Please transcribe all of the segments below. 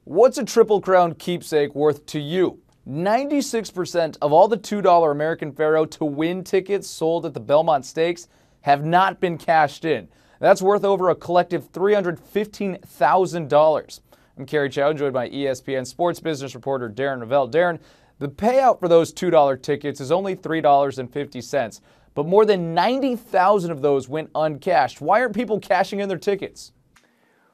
What's a Triple Crown keepsake worth to you? 96% of all the $2 American Pharoah to win tickets sold at the Belmont Stakes have not been cashed in. That's worth over a collective $315,000. I'm Kerry Chow, joined by ESPN sports business reporter Darren Rovell. Darren, the payout for those $2 tickets is only $3.50, but more than 90,000 of those went uncashed. Why aren't people cashing in their tickets?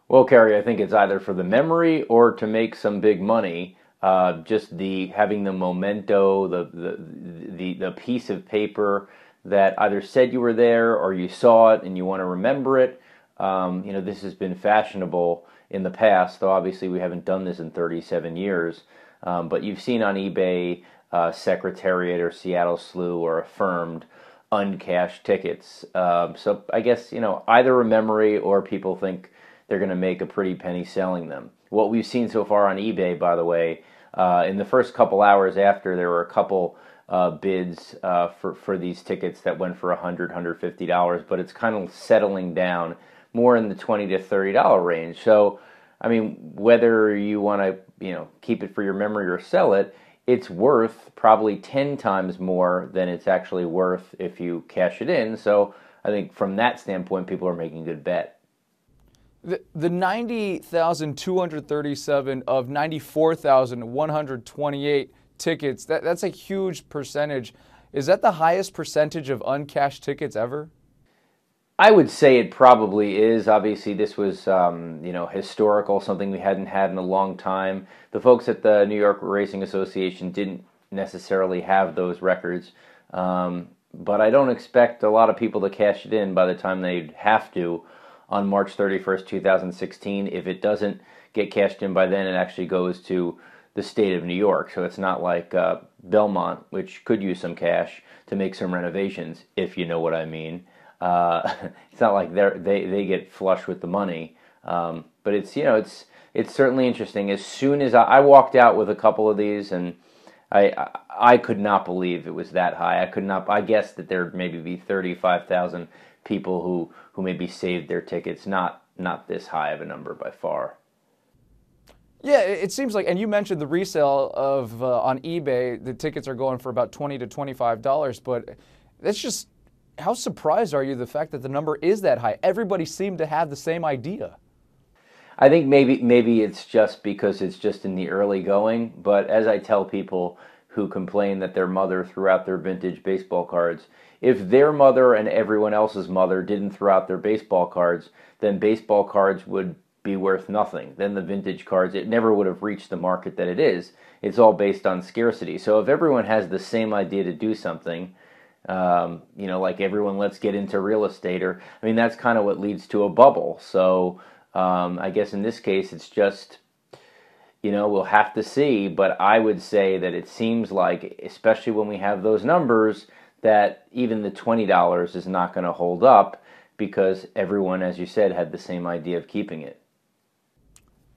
Well, Kerry, I think it's either for the memory or to make some big money. Just having the memento, the piece of paper that either said you were there or you saw it and you want to remember it. This has been fashionable in the past, though obviously we haven't done this in 37 years. But you've seen on eBay Secretariat or Seattle Slew or Affirmed uncashed tickets. So I guess, either a memory or people think they're going to make a pretty penny selling them. What we've seen so far on eBay, by the way, in the first couple hours after, there were a couple bids for these tickets that went for $100, $150, but it's kind of settling down more in the $20 to $30 range. So, I mean, whether you want to, keep it for your memory or sell it, it's worth probably 10 times more than it's actually worth if you cash it in. So I think from that standpoint, people are making a good bet. The 90,237 of 94,128 tickets, that's a huge percentage. Is that the highest percentage of uncashed tickets ever? I would say it probably is. Obviously, this was, historical, something we hadn't had in a long time. The folks at the New York Racing Association didn't necessarily have those records, but I don't expect a lot of people to cash it in by the time they'd have to on March 31st, 2016. If it doesn't get cashed in by then, it actually goes to the state of New York. So it's not like Belmont, which could use some cash to make some renovations, if you know what I mean. It's not like they get flush with the money. But it's certainly interesting. As soon as I walked out with a couple of these, and I could not believe it was that high. I guessed that there'd maybe be 35,000 people who maybe saved their tickets. Not this high of a number by far. Yeah, it seems like, and you mentioned the resale of on eBay, the tickets are going for about $20 to $25, but that's just, how surprised are you the fact that the number is that high? Everybody seemed to have the same idea. I think maybe it's just because it's just in the early going, but as I tell people who complain that their mother threw out their vintage baseball cards, if their mother and everyone else's mother didn't throw out their baseball cards, then baseball cards would be worth nothing. Then the vintage cards, it never would have reached the market that it is. It's all based on scarcity. So if everyone has the same idea to do something, like everyone, let's get into real estate, that's kind of what leads to a bubble. So I guess in this case, it's just, we'll have to see, but I would say that it seems like, especially when we have those numbers, that even the $20 is not going to hold up because everyone, as you said, had the same idea of keeping it.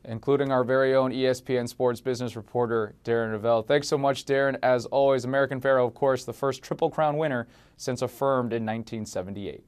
Including our very own ESPN sports business reporter, Darren Rovell. Thanks so much, Darren. As always, American Pharoah, of course, the first Triple Crown winner since Affirmed in 1978.